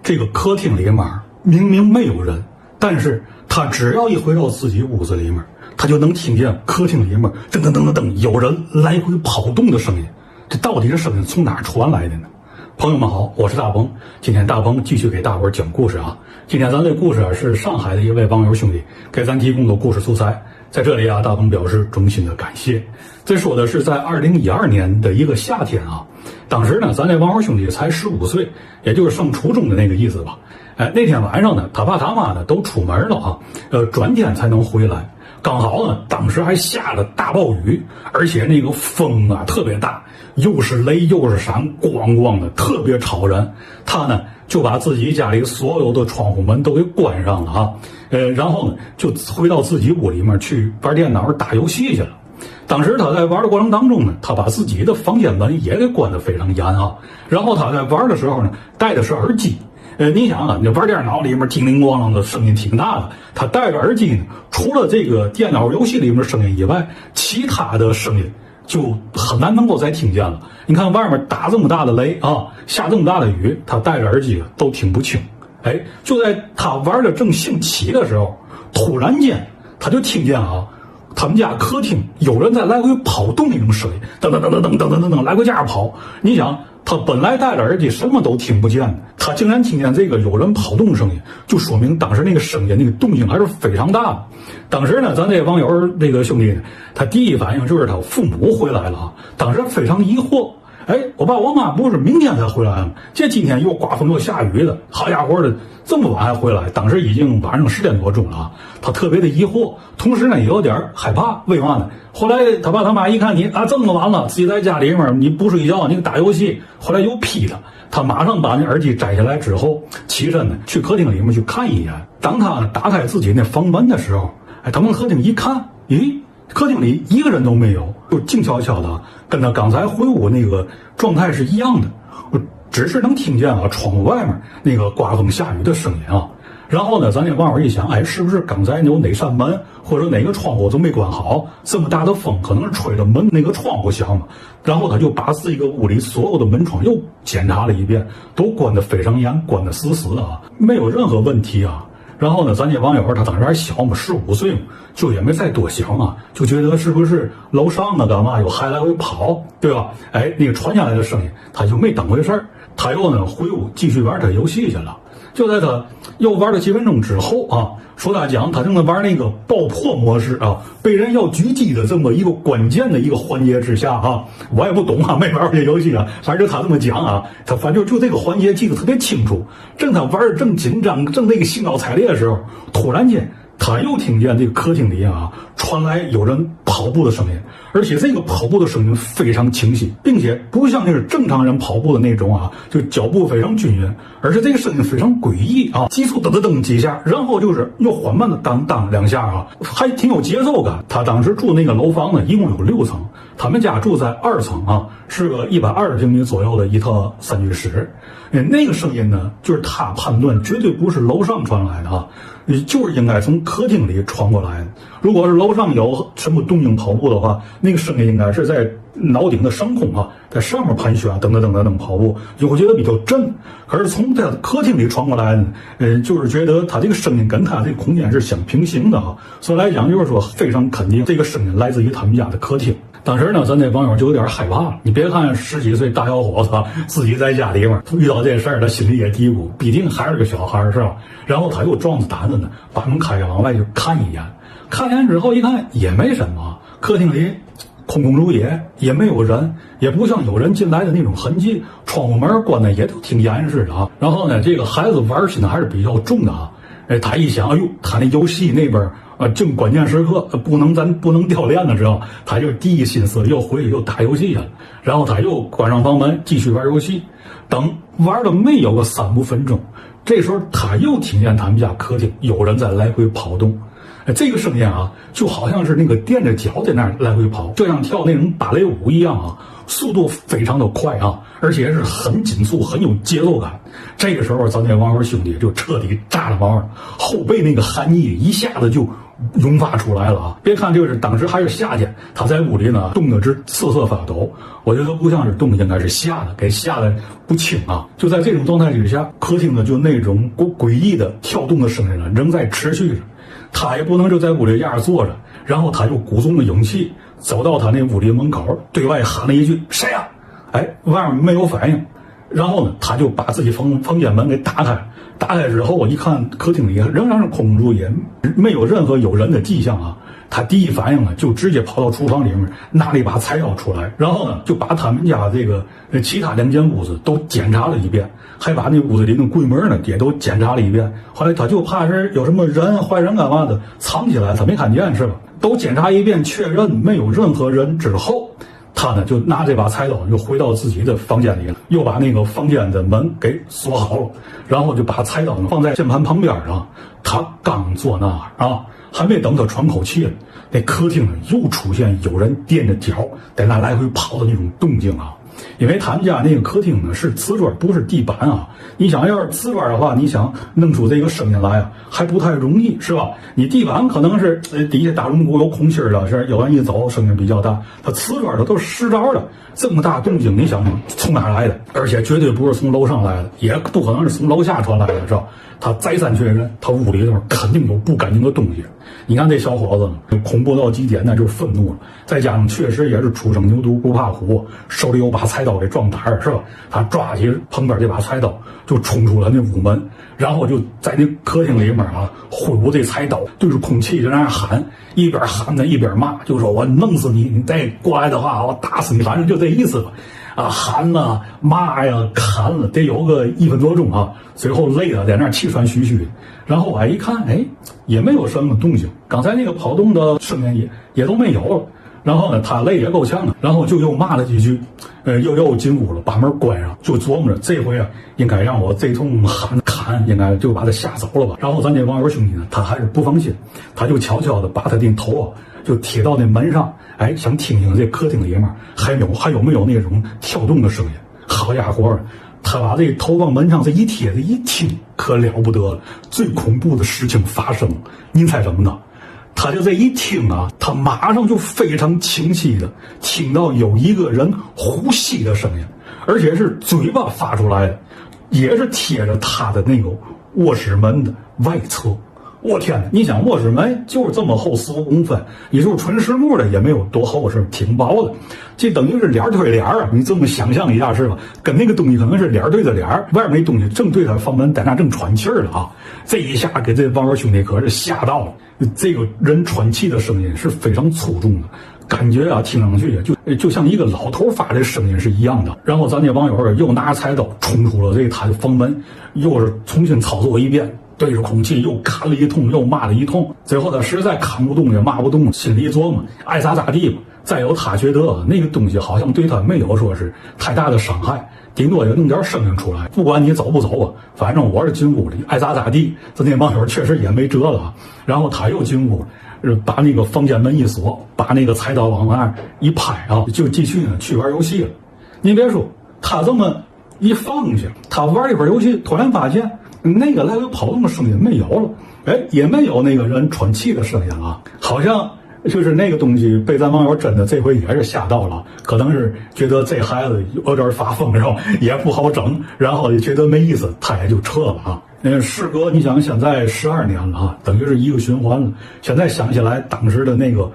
这个客厅里面明明没有人，但是他只要一回到自己屋子里面，他就能听见客厅里面噔噔噔噔噔有人来回跑动的声音。这到底是声音从哪儿传来的呢？朋友们好，我是大鹏，今天大鹏继续给大伙儿讲故事啊。今天咱这故事是上海的一位网友兄弟给咱提供的故事素材，在这里啊，大鹏表示衷心的感谢。这说的是在2012年的一个夏天啊，当时呢，咱这网友兄弟才15岁，也就是上初中的那个意思吧。那天晚上呢，他爸他妈呢都出门了啊，转天才能回来。刚好呢，当时还下了大暴雨，而且那个风啊特别大，又是雷又是闪，咣咣的，特别吵人。他呢就把自己家里所有的窗户门都给关上了啊，然后呢就回到自己屋里面去玩电脑打游戏去了。当时他在玩的过程当中呢，他把自己的房间门也给关得非常严啊。然后他在玩的时候呢，戴的是耳机。你想啊，你玩电脑里面叮铃咣啷的声音挺大的，他戴着耳机呢，除了这个电脑游戏里面的声音以外，其他的声音就很难能够再听见了。你看外面打这么大的雷啊，下这么大的雨，他戴着耳机都听不清。就在他玩的正兴起的时候，突然间他就听见啊，他们家客厅有人在来回跑动那种声音，噔噔噔噔噔噔噔噔噔来回这样跑。你想，他本来戴着耳机什么都听不见的，他竟然听见这个有人跑动声音，就说明当时那个声音那个动静还是非常大的。当时呢，咱这网友这个兄弟呢，他第一反应就是他父母回来了啊，当时非常疑惑。我爸我妈不是明天才回来吗？这今天又刮风又下雨的，好家伙的，这么晚还回来？当时已经晚上10点多钟了啊，他特别的疑惑，同时呢也有点害怕。为嘛呢？后来他爸他妈一看你啊这么晚了，自己在家里面你不睡觉，你打游戏，后来又批他，他马上把那耳机摘下来之后，起身呢去客厅里面去看一眼。当他打开自己那房门的时候，他往客厅一看，咦？客厅里一个人都没有，就静悄悄的，跟他刚才回屋那个状态是一样的。我只是能听见啊窗户外面那个刮风下雨的声音啊。然后呢，咱这网友一想，是不是刚才有哪扇门或者哪个窗户都没关好？这么大的风可能是吹着门那个窗户响嘛。然后他就把自己个屋里所有的门窗又检查了一遍，都关得非常严，关得死死的啊，没有任何问题啊。然后呢，咱这网友他当时还小嘛，15岁嘛，就也没再多想啊，就觉得是不是楼上呢干嘛有孩子来回跑，对吧？那个传下来的声音，他就没当回事儿，他又呢回屋继续玩他游戏去了。就在他又玩了几分钟之后啊，说他讲他正在玩那个爆破模式啊，被人要狙击的这么一个关键的一个环节之下啊，我也不懂啊，没玩过这游戏啊，反正他这么讲啊，他反正就这个环节记得特别清楚。正他玩的正紧张，正那个兴高采烈的时候，突然间他又听见这个客厅里啊传来有人跑步的声音，而且这个跑步的声音非常清晰，并且不像那是正常人跑步的那种啊，就脚步非常均匀，而是这个声音非常诡异啊，急速噔噔噔几下，然后就是又缓慢的当当2下啊，还挺有节奏感。他当时住那个楼房呢，一共有6层，他们家住在2层啊，是个120平米左右的一套3居室。那个声音呢，就是他判断绝对不是楼上传来的啊，就是应该从客厅里传过来的。如果是楼上有什么动静跑步的话，那个声音应该是在脑顶的上空啊，在上面盘旋，等等等等等跑步，就会觉得比较震。可是从在客厅里传过来呢，就是觉得他这个声音跟他这个空间是相平行的啊，所以来讲就是说非常肯定这个声音来自于他们家的客厅。当时呢，咱这网友就有点害怕了。你别看10几岁大小伙子自己在家里面遇到这事儿，他心里也嘀咕，毕竟还是个小孩是吧？然后他又壮着胆子呢，把门开开往外就看一眼，看一眼之后一看也没什么，客厅里空空如也，也没有人，也不像有人进来的那种痕迹，窗户门关的也都挺严实的啊。然后呢，这个孩子玩心还是比较重的啊。他一想，他那游戏那边正关键时刻咱不能掉链子，知道？他就第一心思又回去又打游戏去了，然后他又关上房门继续玩游戏。等玩了没有个3、5分钟，这时候他又听见他们家客厅有人在来回跑动。这个声音啊，就好像是那个垫着脚在那儿来回跑，就像跳那种芭蕾舞一样啊，速度非常的快啊，而且是很紧速，很有节奏感。这个时候，咱这网友兄弟就彻底炸了毛了，后背那个寒意一下子就涌发出来了啊！别看这个是当时还是夏天，他在屋里呢冻得直瑟瑟发抖，我觉得不像是冻，应该是吓的，给吓得不轻啊！就在这种状态之下，客厅呢就那种诡异的跳动的声音呢仍在持续着，他也不能就在屋里压着坐着，然后他就鼓足了勇气走到他那屋里门口，对外喊了一句：“谁呀？”哎，外面没有反应。然后呢，他就把自己房间门给打开，打开之后，我一看客厅里仍然是空无也没有任何有人的迹象啊。他第一反应呢，就直接跑到厨房里面拿了一把菜刀出来，然后呢，就把他们家这个其他2间屋子都检查了一遍，还把那屋子里的柜门呢也都检查了一遍。后来他就怕是有什么人坏人干嘛的藏起来，他没看见是吧？都检查一遍，确认没有任何人之后，他呢就拿这把菜刀又回到自己的房间里了，又把那个房间的门给锁好了，然后就把菜刀呢放在键盘旁边上。他刚坐那啊，还没等他喘口气了，那客厅呢又出现有人踮着脚在那来回跑的那种动静啊。因为他们家那个客厅呢是瓷砖，不是地板啊。你想要是瓷砖的话，你想弄出这个声音来啊，还不太容易，是吧？你地板可能是底下大龙骨有空气了，是有人一走声音比较大。它瓷砖的都是实着的，这么大动静，你想从哪来的？而且绝对不是从楼上来的，也不可能是从楼下传来的，是吧？他再三确认，他屋里头肯定有不干净的东西。你看这小伙子恐怖到极点，那就是愤怒了。再加上确实也是初生牛犊不怕虎，手里有把菜刀给壮胆儿，是吧？他抓起旁边这把菜刀就冲出了那屋门，然后就在那客厅里面啊挥舞这菜刀，对着空气在那喊，一边喊呢一边骂，就说我弄死你，你再过来的话我打死你，反正就这意思吧。啊，喊呐，骂呀，砍了，得有个1分多钟啊。最后累的在那儿气喘吁吁的。然后我一看，哎，也没有什么动静，刚才那个跑动的声音也都没有了。然后呢，他累也够呛了，然后就又骂了几句，又进屋了，把门关上，就琢磨着这回啊，应该让我这通喊砍，应该就把他吓走了吧。然后咱这网友兄弟呢，他还是不放心，他就悄悄的把他的头啊就贴到那门上，哎，想听听这客厅里面还有没有那种跳动的声音。好家伙，他把这头往门上这一贴，这一听可了不得了，最恐怖的事情发生，您猜怎么着？他就这一听啊，他马上就非常清晰的听到有一个人呼吸的声音，而且是嘴巴发出来的，也是贴着他的那个卧室门的外侧。我天哪！你想卧室门就是这么厚4、5公分，你说纯实木的也没有多厚，是挺薄的，这等于是脸对脸啊！你这么想象一下是吧？跟那个东西可能是脸对着脸，外面那东西正对他房门，在那正喘气儿了啊！这一下给这网友兄弟可是吓到了。这个人喘气的声音是非常粗重的，感觉啊听上去就像一个老头发的声音是一样的。然后咱这网友又拿着菜刀冲出了这他的房门，又是重新操作一遍。对着空气又砍了一通，又骂了一通，最后他实在看不动也骂不动，心里一琢磨，爱咋咋地吧。再有他觉得那个东西好像对他没有说是太大的伤害，顶多也弄点声音出来，不管你走不走啊，反正我是进屋里，爱咋咋地。这那网友确实也没辙了，然后他又进屋，把那个房间门一锁，把那个菜刀往那一拍啊，就继续呢去玩游戏了。你别说，他这么一放下，他玩一会儿游戏，突然发现那个来回跑动的声音没有了，哎，也没有那个人喘气的声音了，好像就是那个东西被咱网友真的这回也是吓到了，可能是觉得这孩子有点发疯，然后也不好整，然后也觉得没意思，他也就撤了啊。事隔你想现在12年了啊，等于是一个循环了。现在想起来当时的那个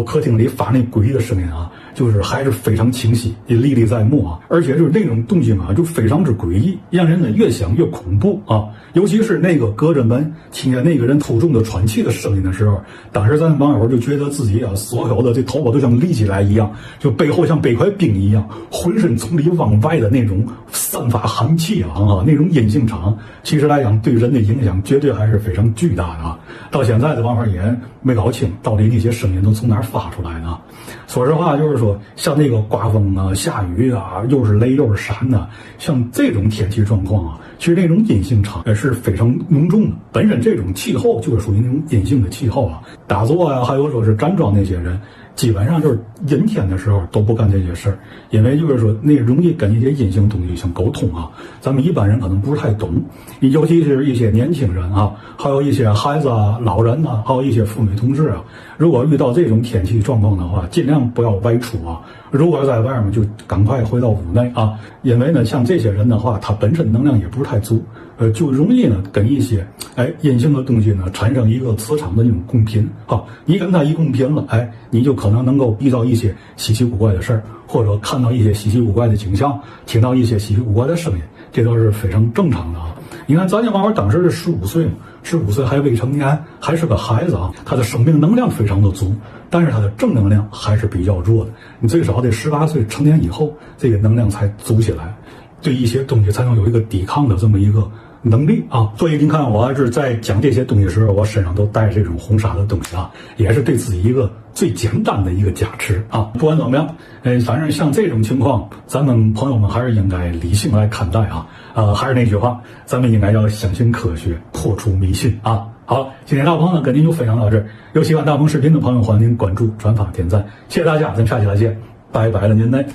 客厅里发那诡异的声音啊，就是还是非常清晰，也历历在目啊。而且就是那种动静啊，就非常之诡异，让人呢越想越恐怖啊。尤其是那个隔着门听见那个人粗重的喘气的声音的时候，当时咱网友就觉得自己啊，所有的这头发都像立起来一样，就背后像背块冰一样，浑身从里往外的那种散发寒气啊，那种阴性场，其实来讲对人的影响绝对还是非常巨大的啊。到现在的网友也没搞清到底那些声音都从哪儿发出来的。说实话，就是说像那个刮风啊、下雨啊，又是雷又是闪的，像这种天气状况啊，其实那种阴性场是非常浓重的。本身这种气候就是属于那种阴性的气候啊。打坐啊，还有说是站桩那些人，基本上就是阴天的时候都不干这些事儿，因为就是说那容易跟一些阴性东西相沟通啊。咱们一般人可能不是太懂，尤其是一些年轻人啊，还有一些孩子啊、老人啊，还有一些妇女同志啊，如果遇到这种天气状况的话，尽量不要外出啊。如果在外面就赶快回到屋内啊，因为呢，像这些人的话，他本身能量也不是太足，就容易呢跟一些阴性的东西呢产生一个磁场的那种共频啊。你跟他一共频了，你就可能能够遇到一些稀奇古怪的事儿，或者看到一些稀奇古怪的景象，听到一些稀奇古怪的声音，这都是非常正常的啊。你看咱家娃娃当时是15岁嘛，15岁还未成年，还是个孩子啊，他的生命能量非常的足，但是他的正能量还是比较弱的。你最少得18岁成年以后，这个能量才足起来，对一些东西才能有一个抵抗的这么一个能力啊。所以您看我还是在讲这些东西的时候，我身上都带这种红纱的东西啊，也是对自己一个最简单的一个加持啊。不管怎么样，反正像这种情况，咱们朋友们还是应该理性来看待啊。还是那句话，咱们应该要相信科学，破除迷信啊。好，今天大鹏呢跟您就分享到这儿，有喜欢大鹏视频的朋友，欢迎您关注、转发、点赞，谢谢大家，咱们下期再见，拜拜了您嘞。